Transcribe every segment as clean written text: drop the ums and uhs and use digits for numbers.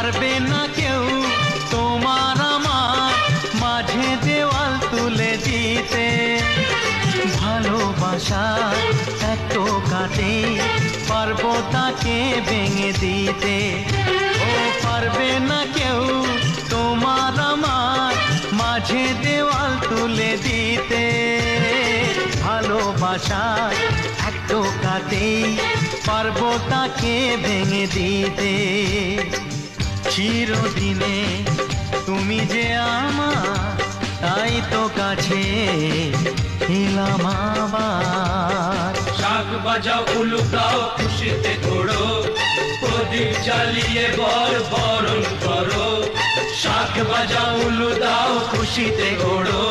পারবে না কেউ তোমার আমার মাঝে দেওয়াল তুলে দিতে। ভালোবাসা এত কাটে পারবো তাকে ভেঙে দিতে। ও পারবে না কেউ তোমার আমার মাঝে দেওয়াল তুলে দিতে। ভালোবাসা এত কাটে পারবো তাকে ভেঙে দিতে। চিরদিনে তুমি যে আমার, তাই তো কাছে এলাম আবার। শাক বাজাও উলু দাও খুশিতে ঘোড়ো, প্রদীপ জ্বালিয়ে বরণ করো। শাক বাজাও উলু দাও খুশিতে ঘোড়ো,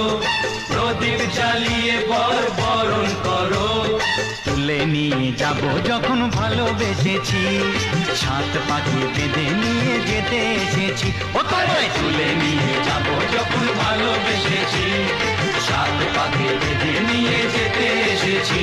প্রদীপ জ্বালিয়ে বরণ করো। তুলে নিয়ে যাব যখন ভালোবেসেছি, সাত পাখি বেঁধে নিয়ে যেতে এসেছি। ও তোমায় তুলে নিয়ে যাব যখন ভালোবেসেছি, সাত পাখি বেঁধে নিয়ে যেতে এসেছি।